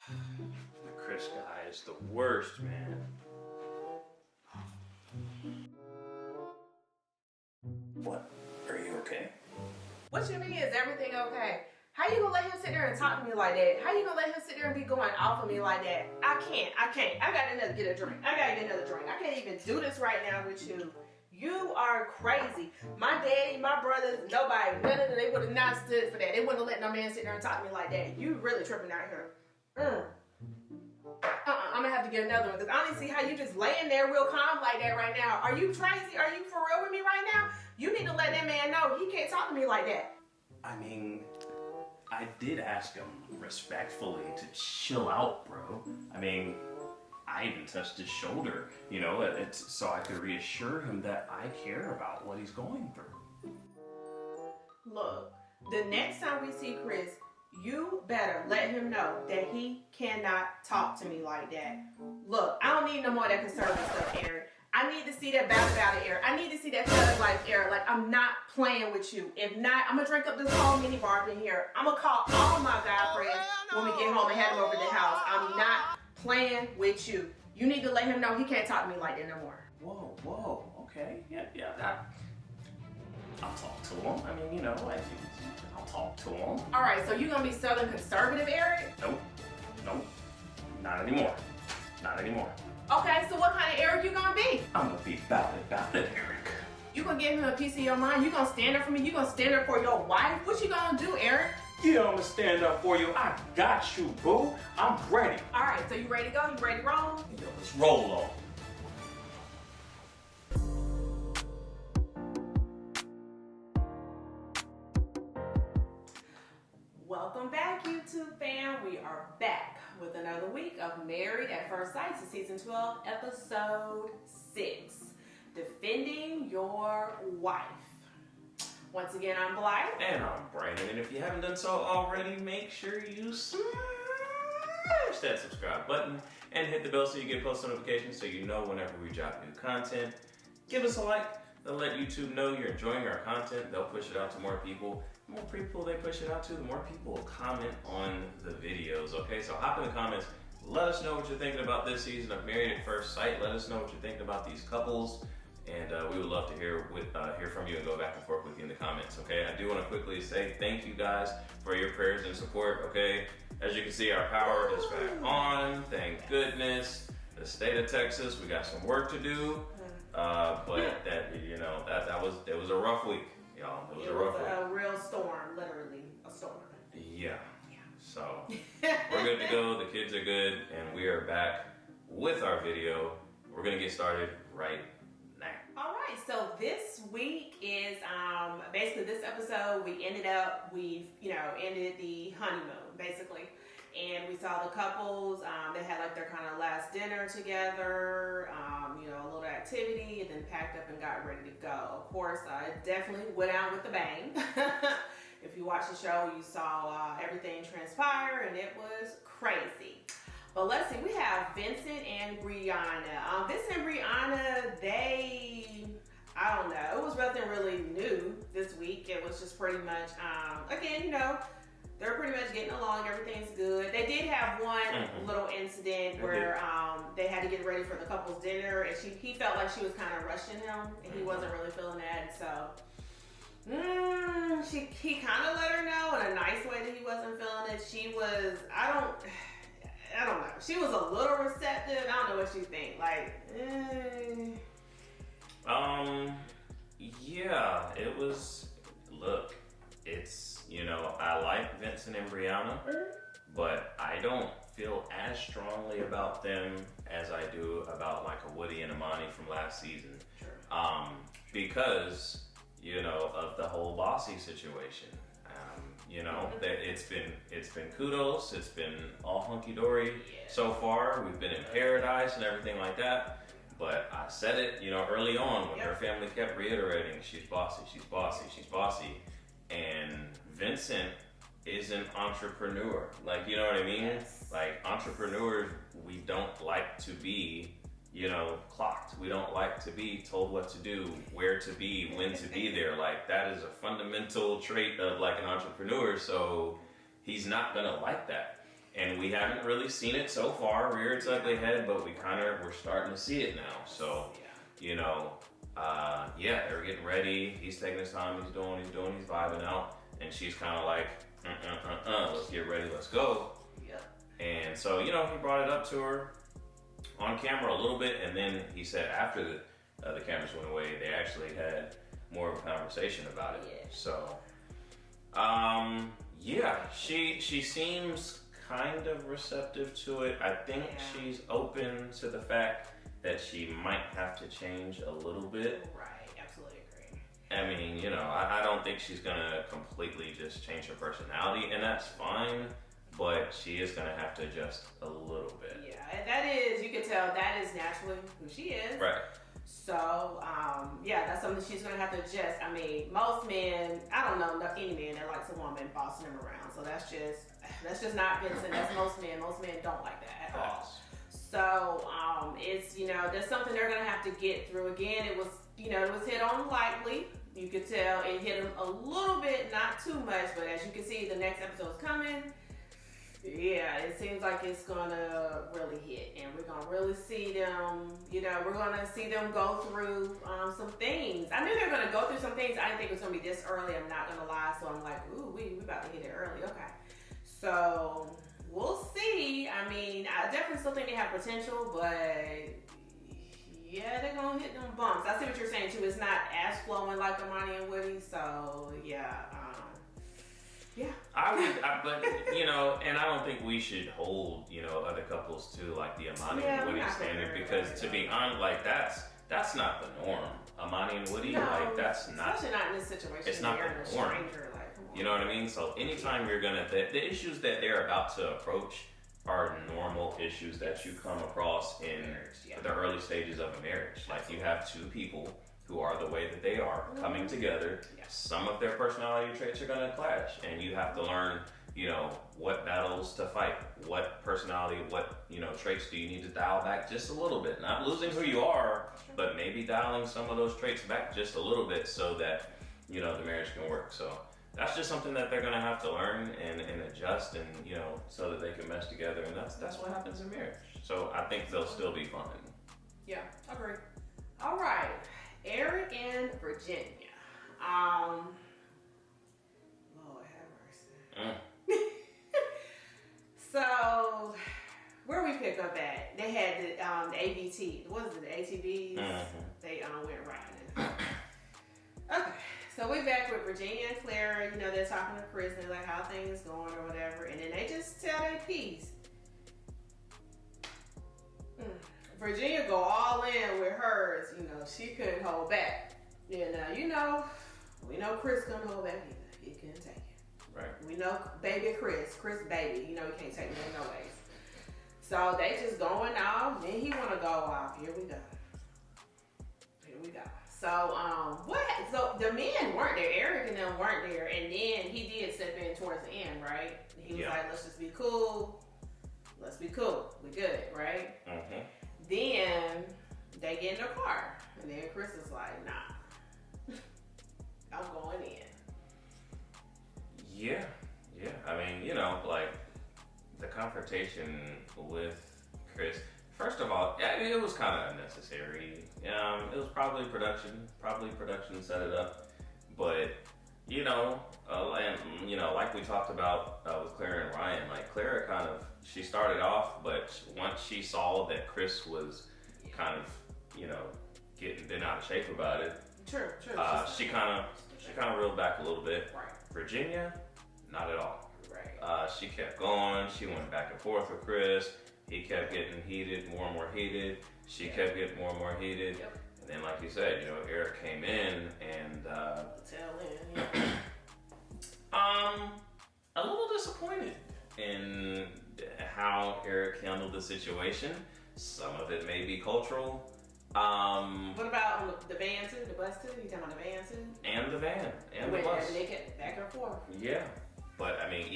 The Chris guy is the worst, man. What? Are you okay? What you mean, is everything okay? How you gonna let him sit there and talk to me like that? How you gonna let him sit there and be going off of me like that? I can't. I gotta get a drink. I can't even do this right now with you. You are crazy. My daddy, my brothers, nobody, none of them, they would have not stood for that. They wouldn't have let no man sit there and talk to me like that. You really tripping out here. I'm gonna have to get another one because I don't see how you just laying there real calm like that right now. Are you crazy? Are you for real with me right now? You need to let that man know he can't talk to me like that. I mean, I did ask him respectfully to chill out, bro. I mean, I even touched his shoulder, you know, so I could reassure him that I care about what he's going through. Look, the next time we see Chris, you better let him know that he cannot talk to me like that. Look, I don't need no more of that conservative stuff, Erik. I need to see that bad about it, Erik. I need to see that thug life, Erik. Like, I'm not playing with you. If not, I'm gonna drink up this whole mini bar up in here. I'm gonna call all my guy friends when we get home and have them over to the house. I'm not playing with you. You need to let him know he can't talk to me like that no more. Whoa, okay, yeah, I'll talk to him. I mean, you know, I'll talk to him. All right, so you gonna be Southern conservative, Erik? Nope, not anymore. Okay, so what kind of Erik you gonna be? I'm gonna be about it, Erik. You gonna give him a piece of your mind? You gonna stand up for me? You gonna stand up for your wife? What you gonna do, Erik? Yeah, I'm gonna stand up for you. I got you, boo. I'm ready. All right, so you ready to go? You ready to roll? Yo, let's roll on. Welcome back, YouTube fam. We are back with another week of Married at First Sight, season 12, episode 6. Defending your wife. Once again, I'm Blythe. And I'm Brandon. And if you haven't done so already, make sure you smash that subscribe button and hit the bell so you get post notifications so you know whenever we drop new content. Give us a like. They'll let YouTube know you're enjoying our content. They'll push it out to more people. The more people they push it out to, the more people will comment on the videos, okay? So hop in the comments. Let us know what you're thinking about this season of Married at First Sight. Let us know what you're thinking about these couples. And we would love to hear from you and go back and forth with you in the comments, okay? I do want to quickly say thank you guys for your prayers and support, okay? As you can see, our power is back on, thank goodness. The state of Texas, we got some work to do, but it was a rough week, y'all. It was a rough week. A real storm, literally a storm. Yeah. So we're good to go. The kids are good, and we are back with our video. We're gonna get started right now. All right, so this week is basically this episode. We've ended the honeymoon basically, and we saw the couples. They had like their kind of last dinner together. A little activity, and then packed up and got ready to go. Of course, it definitely went out with a bang. If you watched the show, you saw everything transpire, and it was crazy. But let's see, we have Vincent and Briana. Vincent and Briana, I don't know, it was nothing really new this week. It was just pretty much, again, they're pretty much getting along, everything's good. They did have one little incident where they had to get ready for the couple's dinner, and he felt like she was kind of rushing him, and he wasn't really feeling that, so he kind of let her know in a nice way that he wasn't feeling it. She was, I don't know. She was a little receptive. I don't know what you think. Yeah, it was, look, it's, I like Vincent and Briana, but I don't feel as strongly about them as I do about like a Woody and Amani from last season. Sure. Because, of the whole Bossy situation. It's been kudos. It's been all hunky-dory so far. We've been in paradise and everything like that. But I said it, early on when her family kept reiterating, she's bossy, she's bossy, she's bossy. And Vincent is an entrepreneur. Like, you know what I mean? Yes. Like, entrepreneurs, we don't like to be, clocked. We don't like to be told what to do, where to be, when to be there. Like, that is a fundamental trait of like an entrepreneur. So he's not gonna like that. And we haven't really seen it so far, rear its ugly head, but we're starting to see it now. So, you know, they're getting ready. He's taking his time. He's vibing out. And she's kind of like, let's get ready, let's go. Yep. And so, you know, he brought it up to her on camera a little bit. And then he said after the cameras went away, they actually had more of a conversation about it. Yeah. So, she seems kind of receptive to it. I think she's open to the fact that she might have to change a little bit. Right, absolutely agree. I mean, you know, I don't think she's gonna completely just change her personality, and that's fine, but she is gonna have to adjust a little bit. Yeah, that is, you can tell that is naturally who she is. Right. So, that's something she's gonna have to adjust. I mean, most men, I don't know any man that likes a woman bossing him around. So that's just not Vincent. That's most men. Most men don't like that at all. So, it's, you know, there's something they're gonna have to get through. Again, it was hit on lightly. You could tell it hit him a little bit, not too much, but as you can see, the next episode's coming. Yeah, it seems like it's gonna really hit, and we're gonna really see them. You know, we're gonna see them go through some things. I knew they were gonna go through some things. I didn't think it was gonna be this early. I'm not gonna lie. So I'm like, ooh, we about to hit it early. Okay, so we'll see. I mean, I definitely still think they have potential, but yeah, they're gonna hit them bumps. I see what you're saying too. It's not as flowing like Amani and Woody. So yeah. But you know, and I don't think we should hold, you know, other couples to like the Amani and Woody standard, because to be honest, like that's not the norm. Amani and Woody, like that's not. Especially not in this situation. It's not the norm. You know what I mean? So anytime you're gonna, the issues that they're about to approach are normal issues that you come across in the early stages of a marriage. Like you have two people who are the way that they are coming together. Some of their personality traits are going to clash, and you have to learn, you know, what battles to fight, what personality, what, you know, traits do you need to dial back just a little bit. Not losing who you are, but maybe dialing some of those traits back just a little bit so that, you know, the marriage can work. So that's just something that they're going to have to learn and adjust, and, you know, so that they can mesh together. And that's what happens in marriage. So I think they'll still be fun. Yeah, agree. All right. Erik and Virginia. Lord have mercy. So, where we pick up at? They had the ABT. What is it? The ATVs. Mm-hmm. They went riding. Okay, so we back with Virginia and Clara. You know, they're talking to Chris and they're like how things going or whatever, and then they just tell their piece. Virginia go all in with hers. You know, she couldn't hold back. And you know, we know Chris couldn't hold back either. He couldn't take it. Right. We know baby Chris baby. You know he can't take it no ways. So they just going off. Then he want to go off. Here we go. So what? So the men weren't there. Erik and them weren't there. And then he did step in towards the end, right? He was like, "Let's just be cool. Let's be cool. We good, right?" Mm-hmm. Then they get in their car, and then Chris is like, "Nah, I'm going in." Yeah. I mean, you know, like the confrontation with Chris. First of all, it was kind of unnecessary. It was probably production set it up, but you know, and you know, like we talked about with Clara and Ryan, like Clara she started off, but once she saw that Chris was kind of, you know, getting bent out of shape about it, True. she kind of reeled back a little bit. Right. Virginia, not at all. Right. She kept going. She went back and forth with Chris. He kept getting heated, more and more heated. She kept getting more and more heated. Yep. And then, like you said, you know, Erik came in and a little disappointed in how Erik handled the situation. Some of it may be cultural. What about the van too? The bus too? You talking about the van too? And the van and the bus. They kept back and forth. Yeah, but I mean,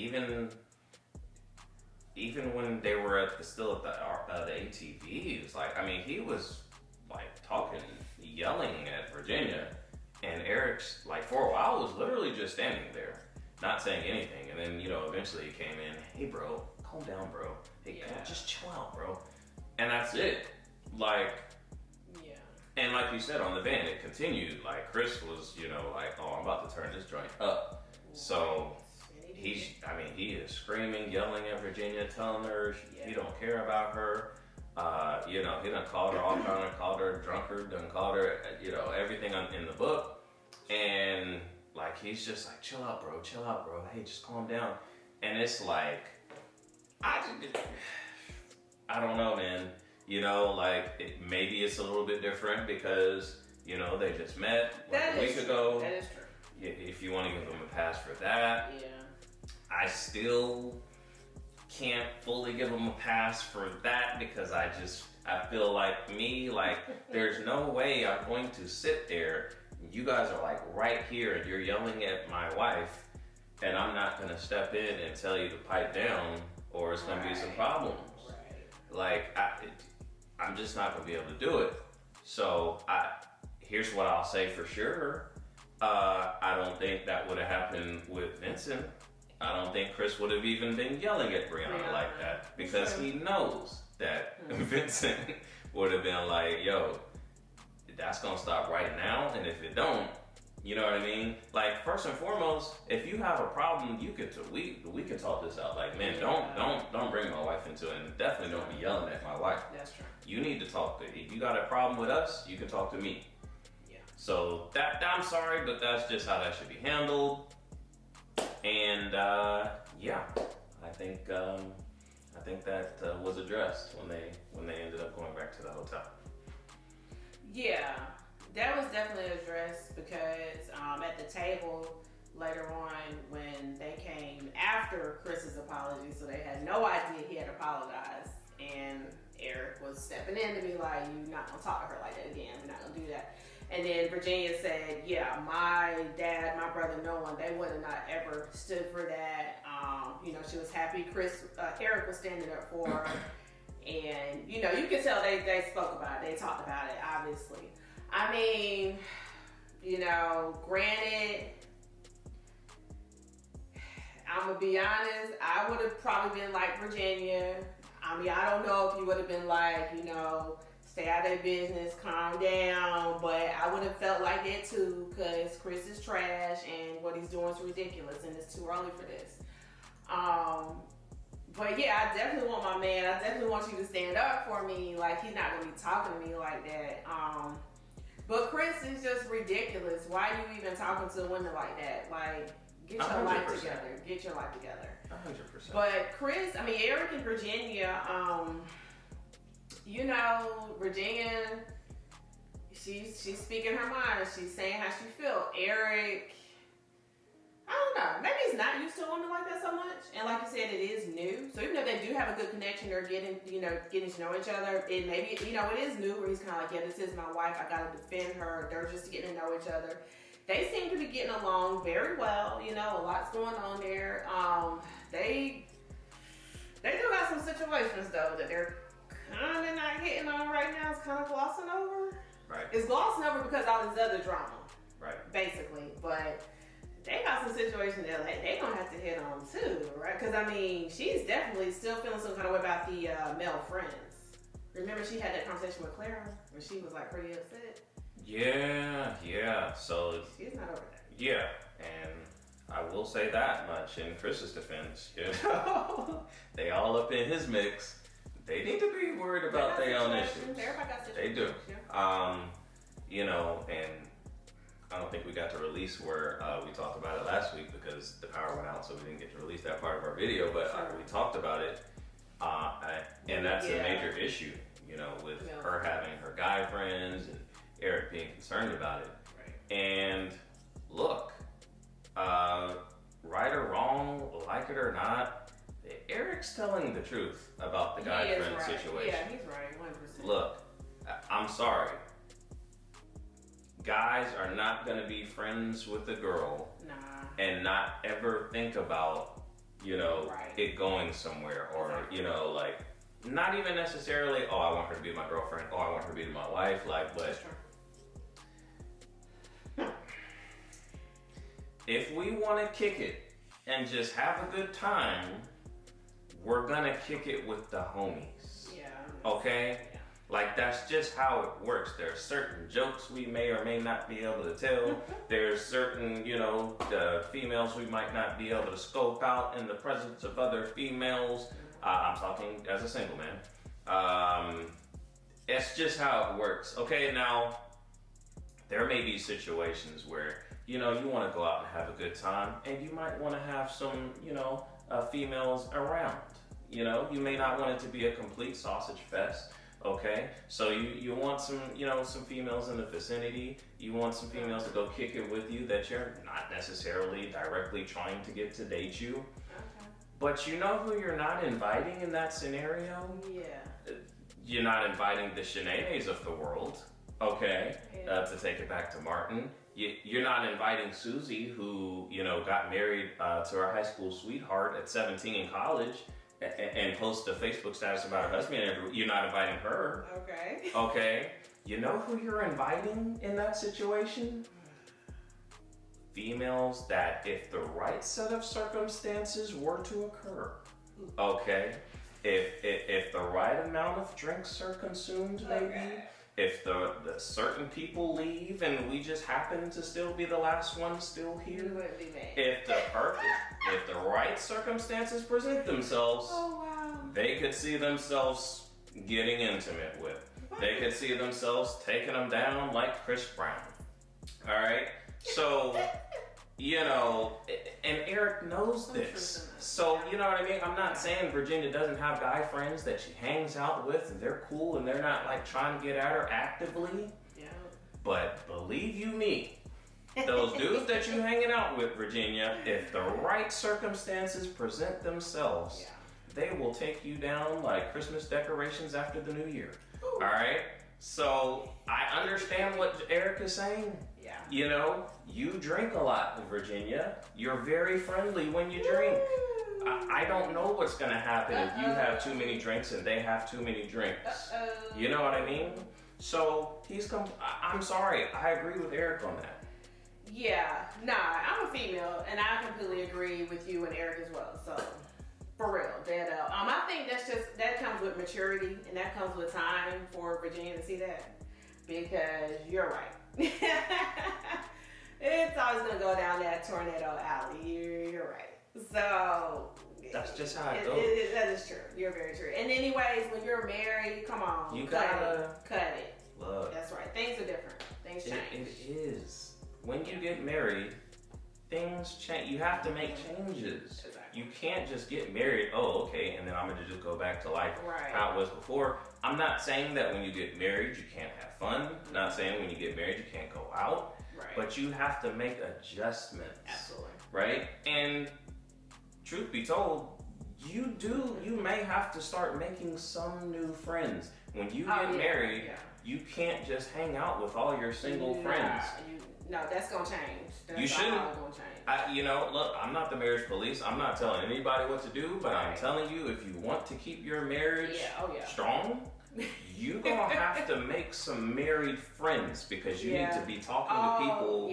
even when they were still at the ATV, it was like, I mean, he was like yelling at Virginia, and Erik's like for a while was literally just standing there. not saying anything. And then, eventually he came in, hey bro, calm down, bro. Hey, come on, just chill out, bro. And that's it. Like, and like you said on the van, it continued. Like Chris was, like, oh, I'm about to turn this joint up. So he is screaming, yelling at Virginia, telling her he don't care about her. He done called her all kind of, called her a drunkard, done called her, everything in the book. And like, he's just like, chill out, bro. Hey, just calm down. And it's like, I don't know, man. Maybe it's a little bit different because, they just met a week ago. That is true. If you want to give them a pass for that. Yeah. I still can't fully give them a pass for that because I feel like there's no way I'm going to sit there. You guys are like right here and you're yelling at my wife and I'm not going to step in and tell you to pipe down or it's going to be some problems. Like, I'm just not going to be able to do it. So here's what I'll say for sure. I don't think that would have happened with Vincent. I don't think Chris would have even been yelling at Briana like that because he knows that Vincent would have been like, yo, that's going to stop right now. And if it don't, you know what I mean? Like, first and foremost, if you have a problem, we can talk this out. Like, man, don't bring my wife into it, and definitely don't be yelling at my wife. That's true. You need to talk to. If you got a problem with us, you can talk to me. Yeah. So I'm sorry, but that's just how that should be handled. And I think that was addressed when they ended up going back to the hotel. Yeah. That was definitely addressed because at the table later on when they came after Chris's apology, so they had no idea he had apologized, and Erik was stepping in to be like, you're not going to talk to her like that again, we're not going to do that. And then Virginia said, yeah, my dad, my brother, no one, they would have not ever stood for that. She was happy Erik was standing up for her, and you can tell they spoke about it, they talked about it, obviously. I mean, granted, I'm going to be honest, I would have probably been like Virginia. I mean, I don't know if you would have been like, stay out of their business, calm down, but I would have felt like that too because Chris is trash and what he's doing is ridiculous and it's too early for this. But yeah, I definitely want my man, I definitely want you to stand up for me. Like, he's not going to be talking to me like that. But Chris is just ridiculous. Why are you even talking to women like that? Like, get your 100%. Life together. Get your life together. 100%. But Erik and Virginia, Virginia, she's speaking her mind. She's saying how she feels. Erik, I don't know. Maybe he's not used to women like that so much. And like you said, it is new. So even though they do have a good connection, they're getting to know each other. It maybe, it is new where he's kind of like, yeah, this is my wife. I got to defend her. They're just getting to know each other. They seem to be getting along very well. A lot's going on there. They do got some situations though that they're kind of not hitting on right now. It's kind of glossing over. Right. It's glossing over because all this other drama. Right. Basically. But they got some situations that they gonna have to hit on too, right? Because I mean, she's definitely still feeling some kind of way about the male friends. Remember, she had that conversation with Clara where she was like pretty upset. Yeah. So she's not over that. Yeah, and I will say that much in Chris's defense. They all up in his mix. They need to be worried about their own issues. Everybody got situations. They do. Yeah. And I don't think we got to release where we talked about it last week because the power went out, so we didn't get to release that part of our video. But we talked about it, and that's a major issue. With her having her guy friends and Erik being concerned about it. Right. And look, right or wrong, like it or not, Erik's telling the truth about the guy friend situation. Yeah, he's right, 100%. Look, I'm sorry. Guys are not going to be friends with a girl and not ever think about, it going somewhere or, not even necessarily, oh, I want her to be my girlfriend, oh, I want her to be my wife, but if we want to kick it and just have a good time, we're gonna kick it with the homies. Yeah. Okay? Yeah. Like, that's just how it works. There are certain jokes we may or may not be able to tell. There's certain, females we might not be able to scope out in the presence of other females. I'm talking as a single man. It's just how it works. Okay, now, there may be situations where, you want to go out and have a good time, and you might want to have some, females around. You may not want it to be a complete sausage fest. Okay, so you want some females in the vicinity. You want some females to go kick it with you that you're not necessarily directly trying to get to date you. Okay. But you know who you're not inviting in that scenario? Yeah. You're not inviting the Shanaes of the world, okay? Yeah. To take it back to Martin. You're not inviting Susie, who, got married to her high school sweetheart at 17 in college, and post a Facebook status about her husband. You're not inviting her. Okay. Okay. You know who you're inviting in that situation? Females that, if the right set of circumstances were to occur, okay, if the right amount of drinks are consumed, maybe, Okay. if the certain people leave and we just happen to still be the last one still here, You wouldn't be mad. if the right circumstances present themselves, Oh wow. they could see themselves getting intimate with. They could see themselves taking them down like Chris Brown. All right? So, and Eric knows this. So, you know what I mean? I'm not saying Virginia doesn't have guy friends that she hangs out with and they're cool and they're not like trying to get at her actively. Yeah. But believe you me, those dudes that you hanging out with, Virginia, if the right circumstances present themselves, Yeah. they will take you down like Christmas decorations after the new year. All right? So I understand what Eric is saying. Yeah. You drink a lot, Virginia. You're very friendly when you drink. I don't know what's going to happen if you have too many drinks and they have too many drinks. You know what I mean? So I'm sorry. I agree with Eric on that. Yeah, I'm a female, and I completely agree with you and Eric as well. So, for real, I think that comes with maturity, and that comes with time for Virginia to see that, because you're right. It's always gonna go down that tornado alley. You're right. So That's just how it goes. That is true. You're very true. And anyways, when you're married, come on, You gotta cut it. look. That's right. Things are different. Things change. It is. When you get married, things change. You have to make changes. Exactly. You can't just get married, okay, and then I'm gonna just go back to life Right. how it was before. I'm not saying that when you get married you can't have fun. I'm not saying when you get married you can't go out. Right. But you have to make adjustments. Absolutely. Right? And truth be told, you may have to start making some new friends. When you get married, you can't just hang out with all your single friends. No, that's gonna change. That's You shouldn't. all gonna change. Look, I'm not the marriage police. I'm not telling anybody what to do, but I'm telling you, if you want to keep your marriage strong, you're gonna have to make some married friends, because you need to be talking to people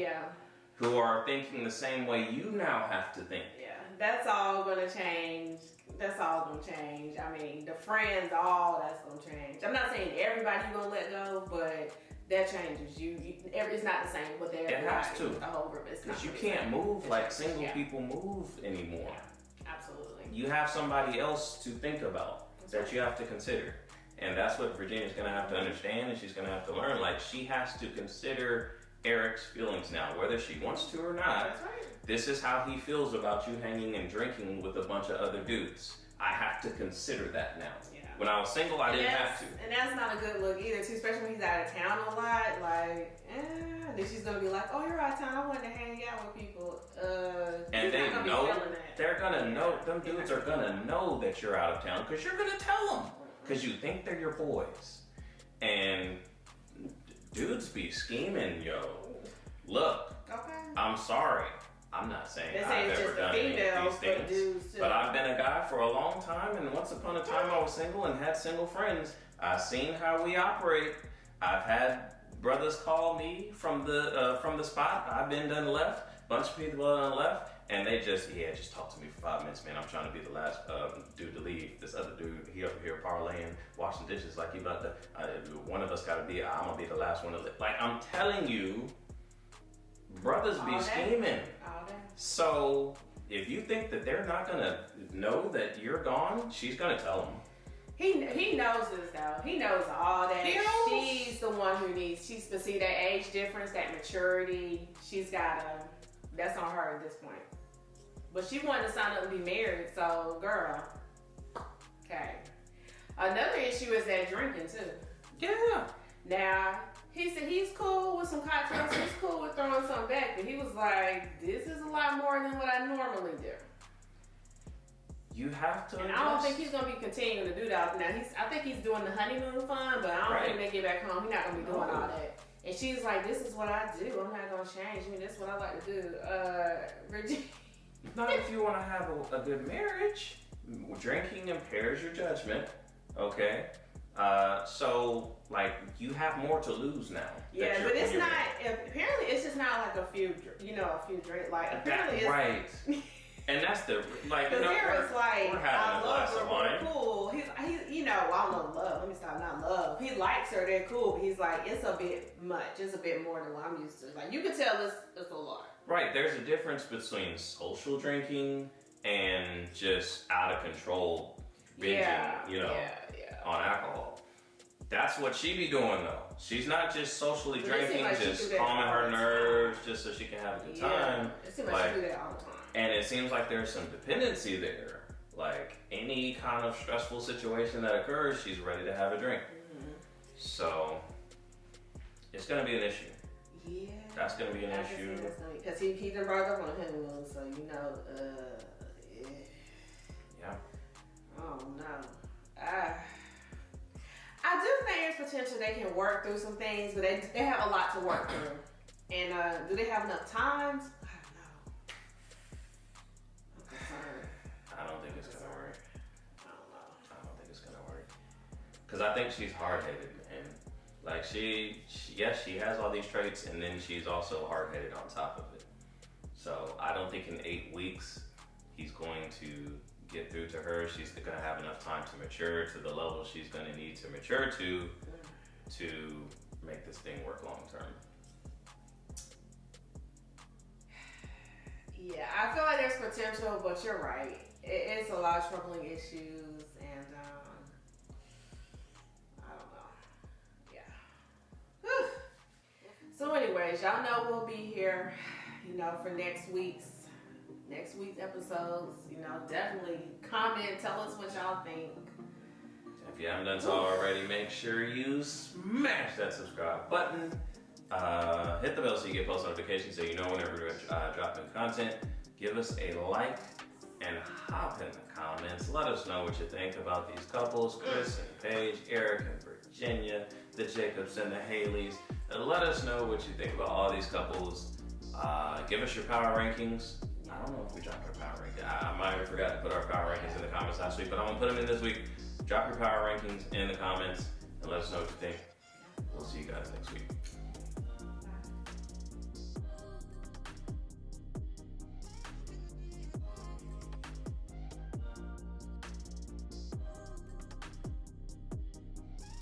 who are thinking the same way you now have to think. Yeah, that's all gonna change. That's all gonna change. I mean, the friends, all that's gonna change. I'm not saying everybody you're gonna let go, but that changes. It's not the same with everybody. It has to. The whole group. It's not. Because you can't move like single people move anymore. Yeah, absolutely. You have somebody else to think about that you have to consider. And that's what Virginia's going to have to understand, and she's going to have to learn. Like, she has to consider Eric's feelings now, whether she wants to or not. That's right. This is how he feels about you hanging and drinking with a bunch of other dudes. I have to consider that now. Yeah. When I was single, I didn't have to. And that's not a good look either, too, especially when he's out of town a lot. Like, then she's going to be like, oh, you're out of town. I wanted to hang out with people. And they know, they're going to know, them dudes are going to know that you're out of town, because you're going to tell them. Because you think they're your boys. And dudes be scheming, yo. Look, I'm sorry. I'm not saying I've ever done any of these things. But I've been a guy for a long time, and once upon a time I was single and had single friends. I've seen how we operate. I've had brothers call me from the spot. I've been done left. Bunch of people done left. And they just talk to me for 5 minutes, man. I'm trying to be the last dude to leave. This other dude, he over here parlaying, washing dishes like he about to, one of us gotta be, I'm gonna be the last one to leave. Like, I'm telling you, brothers be scheming. All day. So, if you think that they're not gonna know that you're gone, she's gonna tell them. He knows this though. He knows all that. He knows. She's the one who needs. But see that age difference, that maturity. She's gotta. That's on her at this point. But she wanted to sign up and be married. So, girl. Okay. Another issue is that drinking too. Yeah. Now he said he's cool with some cocktails. He's cool with throwing some back, but he was like, "This is a lot more than what I normally do." You have to. And I don't think he's gonna be continuing to do that. Now I think he's doing the honeymoon fun, but I don't think when they get back home, he's not gonna be doing all that. And she's like, "This is what I do. I'm not gonna change. I mean, this is what I like to do." Virginia. Not if you want to have a good marriage. Drinking impairs your judgment. Okay. So like you have more to lose now. Yeah, but it's not. Apparently, it's just not like a few drinks. Like apparently, it's right. And that's the like. Because Eric's like, we're having a glass of wine. Cool. He's I don't know love. Let me stop. Not love. He likes her. They're cool. But he's like, it's a bit much. It's a bit more than what I'm used to. Like you can tell it's a lot. Right. There's a difference between social drinking and just out of control binging. On alcohol. That's what she be doing though. She's not just socially drinking, like just calming her nerves, just so she can have a good time. It seems like she do that all the time. And it seems like there's some dependency there. Like any kind of stressful situation that occurs, she's ready to have a drink. Mm-hmm. So it's gonna be an issue. Yeah. That's gonna be an issue. Because he done brought up on the honeymoon, so yeah. Oh no. I do think there's potential they can work through some things, but they have a lot to work through. And do they have enough time? I don't think it's gonna work. I don't think it's gonna work. Cause I think she's hard-headed, and like she has all these traits, and then she's also hard-headed on top of it. So I don't think in 8 weeks he's going to get through to her. She's gonna have enough time to mature to the level she's gonna need to mature to make this thing work long term. Yeah, I feel like there's potential, but you're right. It's a lot of troubling issues, and I don't know. Yeah. Whew. So, anyways, y'all know we'll be here, for next week's episodes. Definitely comment, tell us what y'all think. If you haven't done so already, make sure you smash that subscribe button. Hit the bell so you get post notifications so you know whenever we drop new content. Give us a like and hop in the comments. Let us know what you think about these couples, Chris and Paige, Erik and Virginia, the Jacobs and the Haleys. And let us know what you think about all these couples. Give us your power rankings. I don't know if we dropped our power rankings. I might have forgot to put our power rankings in the comments last week, but I'm going to put them in this week. Drop your power rankings in the comments and let us know what you think. We'll see you guys next week.